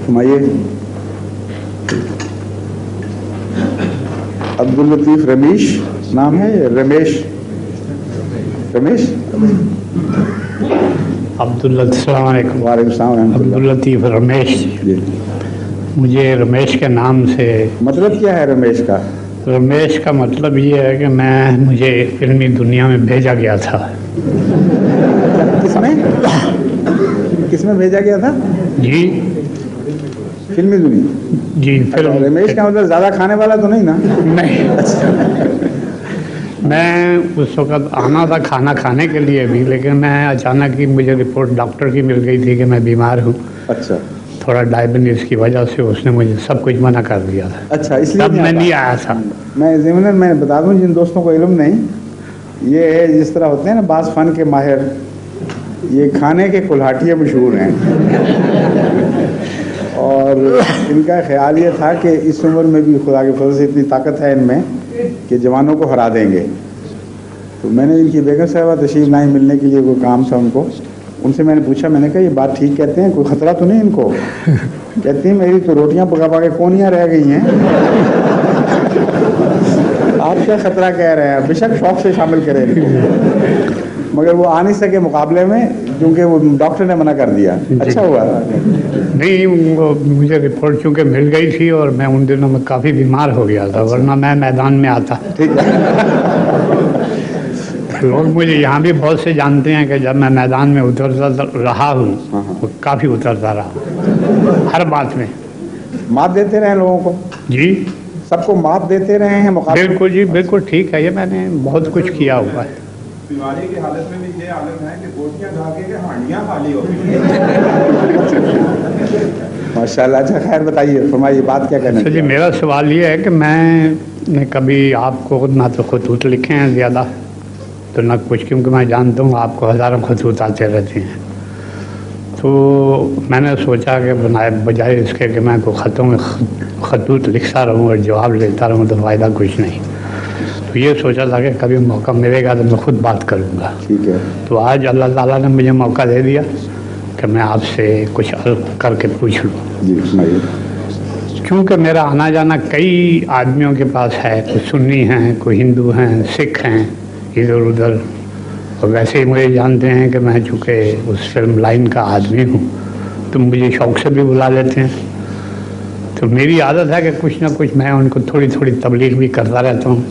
فرمائیے. عبداللطیف رمیش نام ہے یا رمیش؟ رمیش السلام علیکم. وعلیکم السلام ورحمۃ اللہ. عبداللطیف رمیش. جی. مجھے رمیش کے نام سے مطلب کیا ہے رمیش کا؟ رمیش کا مطلب یہ ہے کہ مجھے فلمی دنیا میں بھیجا گیا تھا. کس میں بھیجا گیا تھا؟ جی فلمی دنیا. جی فلم. رمیش کا مطلب زیادہ کھانے والا تو نہیں نا؟ نہیں. میں اس وقت آنا تھا کھانا کھانے کے لیے بھی، لیکن میں اچانک ہی مجھے رپورٹ ڈاکٹر کی مل گئی تھی کہ میں بیمار ہوں. اچھا. تھوڑا ڈائبٹیز کی وجہ سے اس نے مجھے سب کچھ منع کر دیا تھا. اچھا اس لیے تب میں نہیں آیا تھا. میں ضمن میں بتا دوں جن دوستوں کو علم نہیں، یہ جس طرح ہوتے ہیں نا بعض فن کے ماہر، یہ کھانے کے کلہاٹیے مشہور ہیں. اور ان کا خیال یہ تھا کہ اس عمر میں بھی خدا کے فضل سے اتنی طاقت ہے ان میں کہ جوانوں کو ہرا دیں گے. تو میں نے ان کی بیگم صاحبہ تشریف لائیں ملنے کے لیے، کوئی کام تھا ان کو. ان سے میں نے پوچھا، میں نے کہا یہ بات ٹھیک کہتے ہیں، کوئی خطرہ تو نہیں ان کو؟ کہتی ہیں میری تو روٹیاں پکا کے کونیاں رہ گئی ہیں. آپ کیا خطرہ کہہ رہے ہیں؟ بے شک شوق سے شامل کریں مگر وہ آ نہیں سکے مقابلے میں کیونکہ وہ ڈاکٹر نے منع کر دیا. اچھا ہوا. نہیں مجھے رپورٹ چونکہ مل گئی تھی اور میں ان دنوں میں کافی بیمار ہو گیا تھا، ورنہ میں میدان میں آتا. ٹھیک ہے. لوگ مجھے یہاں بھی بہت سے جانتے ہیں کہ جب میں میدان میں اترتا رہا ہوں، کافی اترتا رہا ہر بات میں. مات دیتے رہے لوگوں کو؟ جی سب کو مات دیتے رہے ہیں مقابلے. بالکل جی بالکل ٹھیک ہے. یہ میں نے بہت کچھ کیا ہوا ہے. بیماری کی حالت میں بھی یہ عالم ہے کہ گوٹیاں کھا کے ہانڈیاں خالی ہو گئی. ماشاء اللہ. اچھا خیر بتائیے، فرمائیے بات کیا کہنا. جی میرا سوال یہ ہے کہ میں نے کبھی آپ کو نہ تو خطوط لکھے ہیں زیادہ تو نہ کچھ، کیونکہ میں جانتا ہوں آپ کو ہزاروں خطوط آتے رہتے ہیں. تو میں نے سوچا کہ بجائے اس کے کہ میں کوئی خطوط لکھتا رہوں اور جواب لیتا رہوں تو فائدہ کچھ نہیں. تو یہ سوچا تھا کہ کبھی موقع ملے گا تو میں خود بات کروں گا. ٹھیک ہے. تو آج اللہ تعالیٰ نے مجھے موقع دے دیا کہ میں آپ سے کچھ عرض کر کے پوچھ لوں. جی سنائیے. کیونکہ میرا آنا جانا کئی آدمیوں کے پاس ہے، کوئی سنی ہیں، کوئی ہندو ہیں، سکھ ہیں، ادھر ادھر. اور ویسے ہی مجھے جانتے ہیں کہ میں چونکہ اس فلم لائن کا آدمی ہوں تو مجھے شوق سے بھی بلا لیتے ہیں. تو میری عادت ہے کہ کچھ نہ کچھ میں ان کو تھوڑی تھوڑی تبلیغ بھی کرتا رہتا ہوں.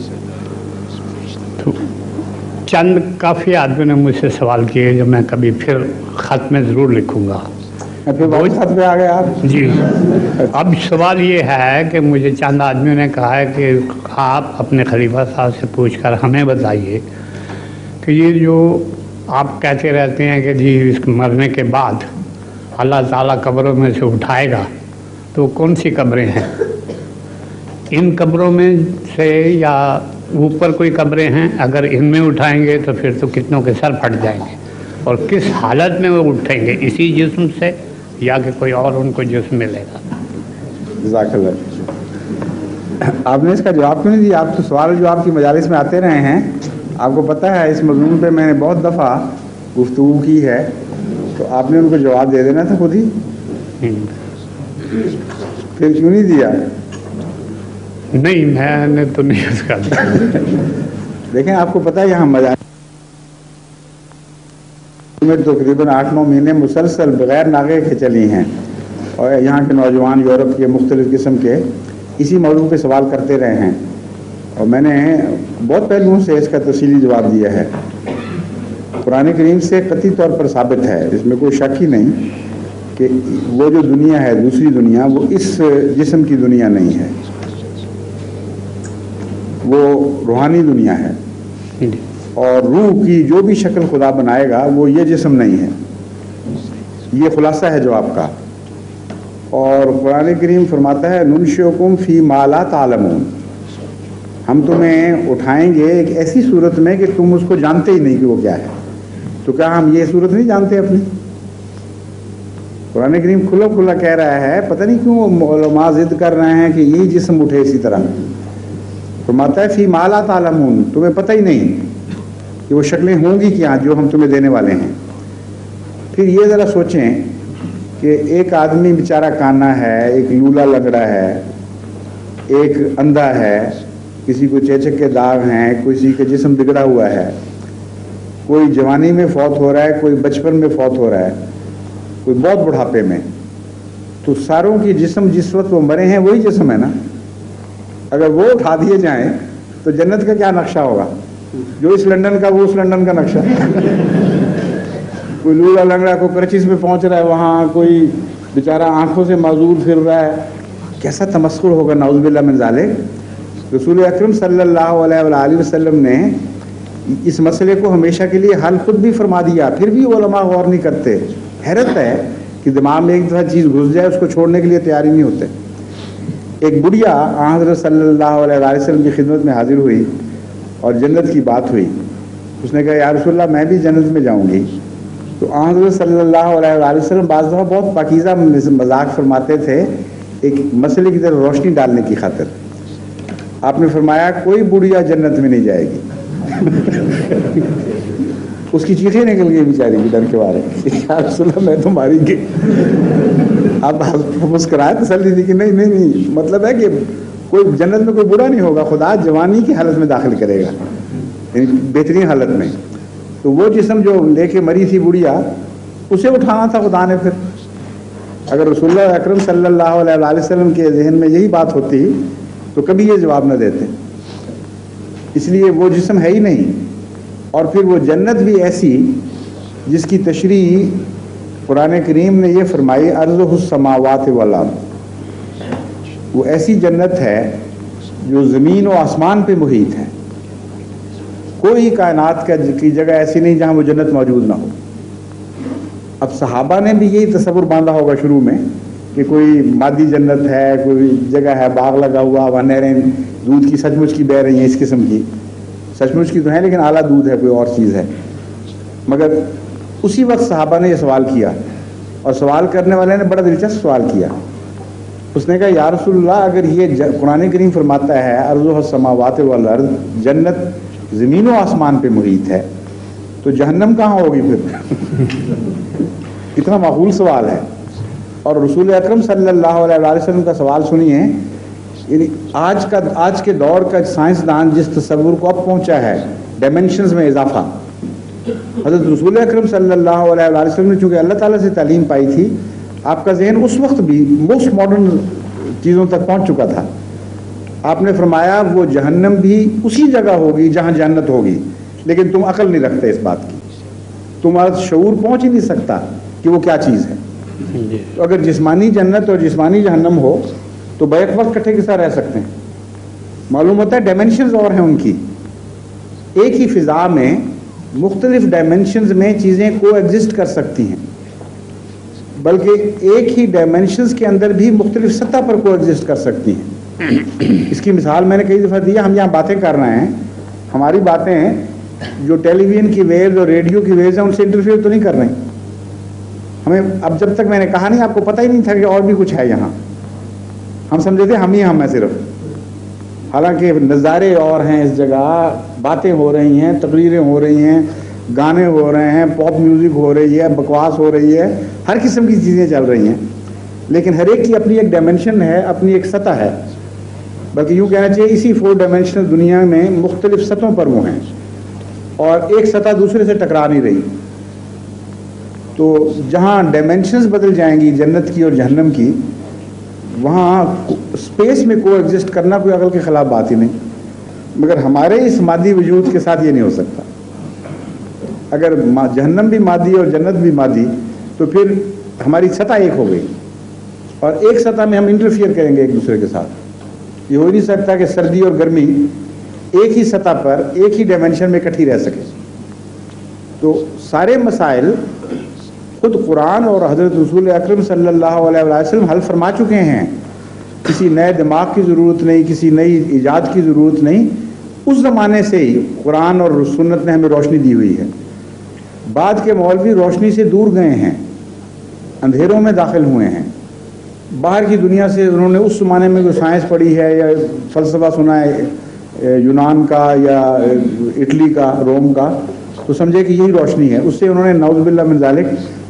تو چند کافی آدمیوں نے مجھ سے سوال کیے جو میں کبھی پھر خط میں ضرور لکھوں گا. خط پہ آ گئے آپ؟ جی. اب سوال یہ ہے کہ مجھے چند آدمیوں نے کہا ہے کہ آپ اپنے خلیفہ صاحب سے پوچھ کر ہمیں بتائیے کہ یہ جو آپ کہتے رہتے ہیں کہ جی اس مرنے کے بعد اللہ تعالیٰ قبروں میں سے اٹھائے گا، تو کون سی قبریں ہیں؟ ان قبروں میں سے یا اوپر کوئی قبریں ہیں؟ اگر ان میں اٹھائیں گے تو پھر تو کتنوں کے سر پھٹ جائیں گے. اور کس حالت میں وہ اٹھیں گے، اسی جسم سے یا کہ کوئی اور ان کو جسم ملے گا؟ جزاک اللہ. آپ نے اس کا جواب کیوں نہیں دیا؟ آپ تو سوال جو آپ کی مجالس میں آتے رہے ہیں، آپ کو پتہ ہے اس مضمون پہ میں نے بہت دفعہ گفتگو کی ہے، تو آپ نے ان کو جواب دے دینا تھا خود ہی. پھر کیوں نہیں دیا؟ نہیں میں نے تو نہیں اس کا. دیکھیں آپ کو پتہ ہے یہاں مجالس میں تقریباً 8-9 مہینے مسلسل بغیر ناغے کے چلی ہیں، اور یہاں کے نوجوان یورپ کے مختلف قسم کے اسی موضوع پہ سوال کرتے رہے ہیں، اور میں نے بہت پہلوؤں سے اس کا تفصیلی جواب دیا ہے. قرآن کریم سے قطعی طور پر ثابت ہے، اس میں کوئی شک ہی نہیں کہ وہ جو دنیا ہے دوسری دنیا وہ اس جسم کی دنیا نہیں ہے، وہ روحانی دنیا ہے. اور روح کی جو بھی شکل خدا بنائے گا وہ یہ جسم نہیں ہے. یہ خلاصہ ہے جواب کا. اور قرآن کریم فرماتا ہے ننشئکم فی ما لا تعلمون، ہم تمہیں اٹھائیں گے ایک ایسی صورت میں کہ تم اس کو جانتے ہی نہیں کہ وہ کیا ہے. تو کیا ہم یہ صورت نہیں جانتے اپنی؟ قرآن کریم کھلا کھلا کہہ رہا ہے، پتہ نہیں کیوں علماء ضد کر رہے ہیں کہ یہی جسم اٹھے اسی طرح. فرماتا ہے فی ما لا تعلمون، تمہیں پتہ ہی نہیں کہ وہ شکلیں ہوں گی کیا جو ہم تمہیں دینے والے ہیں. پھر یہ ذرا سوچیں کہ کہ ایک آدمی بیچارہ کانا ہے، ایک لولا لنگڑا ہے، ایک اندھا ہے، کسی کو چیچک کے داغ ہیں، کسی کا جسم بگڑا ہوا ہے، کوئی جوانی میں فوت ہو رہا ہے، کوئی بچپن میں فوت ہو رہا ہے، کوئی بہت بڑھاپے میں، تو ساروں کی جسم جس وقت وہ مرے ہیں وہی جسم ہے نا. اگر وہ اٹھا دیے جائیں تو جنت کا کیا نقشہ ہوگا؟ جو اس لندن کا وہ اس لندن کا نقشہ. کوئی لولا لنگڑا کو کرچیز میں پہنچ رہا ہے، وہاں کوئی بیچارہ آنکھوں سے معذور پھر رہا ہے، کیسا تمسخر ہوگا نعوذ باللہ من ذالک. رسول اکرم صلی اللہ علیہ وآلہ وسلم نے اس مسئلے کو ہمیشہ کے لیے حل خود بھی فرما دیا، پھر بھی علماء غور نہیں کرتے. حیرت ہے کہ دماغ میں ایک دفعہ چیز گھس جائے اس کو چھوڑنے کے لیے تیار ہی نہیں ہوتے. ایک بڑھیا حضرت صلی اللہ علیہ وآلہ وسلم کی خدمت میں حاضر ہوئی اور جنت کی بات ہوئی. اس نے کہا یا رسول اللہ میں بھی جنت میں جاؤں گی. تو حضرت صلی اللہ علیہ وآلہ وسلم بعض دفعہ بہت پاکیزہ مذاق فرماتے تھے ایک مسئلے کی طرف روشنی ڈالنے کی خاطر. آپ نے فرمایا کوئی بڑھیا جنت میں نہیں جائے گی. اس کی چیخیں نکل گئی بیچاری کی ڈر کے بارے یا رسول اللہ میں تو ماری گئی. آپ مسکرائے تسلی دی کہ نہیں مطلب ہے کہ کوئی جنت میں کوئی برا نہیں ہوگا، خدا جوانی کی حالت میں داخل کرے گا، یعنی بہترین حالت میں. تو وہ جسم جو لے کے مری تھی بڑھیا اسے اٹھانا تھا خدا نے. پھر اگر رسول اللہ اکرم صلی اللہ علیہ وآلہ وسلم کے ذہن میں یہی بات ہوتی تو کبھی یہ جواب نہ دیتے. اس لیے وہ جسم ہے ہی نہیں. اور پھر وہ جنت بھی ایسی جس کی تشریح قرآن کریم نے یہ فرمائی ارضہ السماوات والارض. وہ ایسی جنت ہے جو زمین و آسمان پہ محیط ہے. کوئی کائنات کی جگہ ایسی نہیں جہاں وہ جنت موجود نہ ہو. اب صحابہ نے بھی یہی تصور باندھا ہوگا شروع میں کہ کوئی مادی جنت ہے، کوئی جگہ ہے باغ لگا ہوا، وہاں نہریں دودھ کی سچ مچ کی بہہ رہی ہیں، اس قسم کی سچ مچ کی تو ہیں لیکن اعلیٰ دودھ ہے، کوئی اور چیز ہے. مگر اسی وقت صحابہ نے یہ سوال کیا، اور سوال کرنے والے نے بڑا دلچسپ سوال کیا. اس نے کہا یا رسول اللہ اگر یہ قرآن کریم فرماتا ہے ارض السماوات والارض، جنت زمین و آسمان پہ محیط ہے، تو جہنم کہاں ہوگی پھر؟ کتنا معقول سوال ہے. اور رسول اکرم صلی اللہ علیہ وسلم کا سوال سنیے. یعنی آج کے دور کا سائنسدان جس تصور کو اب پہنچا ہے ڈائمینشنز میں اضافہ، حضرت رسول اکرم صلی اللہ علیہ وسلم نے چونکہ اللہ تعالیٰ سے تعلیم پائی تھی، آپ کا ذہن اس وقت بھی موسٹ ماڈرن چیزوں تک پہنچ چکا تھا. آپ نے فرمایا وہ جہنم بھی اسی جگہ ہوگی جہاں جنت ہوگی، لیکن تم عقل نہیں رکھتے اس بات کی، تمہارا شعور پہنچ ہی نہیں سکتا کہ وہ کیا چیز ہے. تو اگر جسمانی جنت اور جسمانی جہنم ہو تو بیک وقت کٹھے کے ساتھ رہ سکتے ہیں. معلوم ہوتا ہے ڈائمینشنز اور ہیں ان کی. ایک ہی فضا میں مختلف ڈائمینشنز میں چیزیں کو ایگزسٹ کر سکتی ہیں، بلکہ ایک ہی ڈائمینشنز کے اندر بھی مختلف سطح پر کو ایگزسٹ کر سکتی ہیں. اس کی مثال میں نے کئی دفعہ دی ہے. ہم یہاں باتیں کر رہے ہیں، ہماری باتیں جو ٹیلی ویژن کی ویوز اور ریڈیو کی ویوز ہیں ان سے انٹرفیئر تو نہیں کر رہے ہیں. ہمیں اب جب تک میں نے کہا نہیں آپ کو پتہ ہی نہیں تھا کہ اور بھی کچھ ہے یہاں. ہم سمجھے تھے ہم ہی ہم ہیں صرف، حالانکہ نظارے اور ہیں اس جگہ، باتیں ہو رہی ہیں، تقریریں ہو رہی ہیں، گانے ہو رہے ہیں، پاپ میوزک ہو رہی ہے، بکواس ہو رہی ہے، ہر قسم کی چیزیں چل رہی ہیں. لیکن ہر ایک کی اپنی ایک ڈائمینشن ہے، اپنی ایک سطح ہے. بلکہ یوں کہنا چاہیے اسی 4 ڈائمینشنل دنیا میں مختلف سطحوں پر وہ ہیں، اور ایک سطح دوسرے سے ٹکرا نہیں رہی. تو جہاں ڈائمینشنز بدل جائیں گی جنت کی اور جہنم کی، وہاں اسپیس میں کو ایگزسٹ کرنا کوئی عقل کے خلاف بات ہی نہیں. مگر ہمارے اس مادی وجود کے ساتھ یہ نہیں ہو سکتا. اگر جہنم بھی مادی اور جنت بھی مادی تو پھر ہماری سطح ایک ہو گئی، اور ایک سطح میں ہم انٹرفیئر کریں گے ایک دوسرے کے ساتھ. یہ ہو نہیں سکتا کہ سردی اور گرمی ایک ہی سطح پر ایک ہی ڈائمینشن میں اکٹھی رہ سکے. تو سارے مسائل خود قرآن اور حضرت رسول اکرم صلی اللہ علیہ وسلم حل فرما چکے ہیں. کسی نئے دماغ کی ضرورت نہیں، کسی نئی ایجاد کی ضرورت نہیں. اس زمانے سے ہی قرآن اور سنت نے ہمیں روشنی دی ہوئی ہے. بعد کے مولوی روشنی سے دور گئے ہیں، اندھیروں میں داخل ہوئے ہیں. باہر کی دنیا سے انہوں نے اس زمانے میں جو سائنس پڑھی ہے یا فلسفہ سنا ہے یونان کا یا اٹلی کا، روم کا، تو سمجھے کہ یہی روشنی ہے. اس سے انہوں نے نعوذ باللہ من ذالک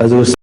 Also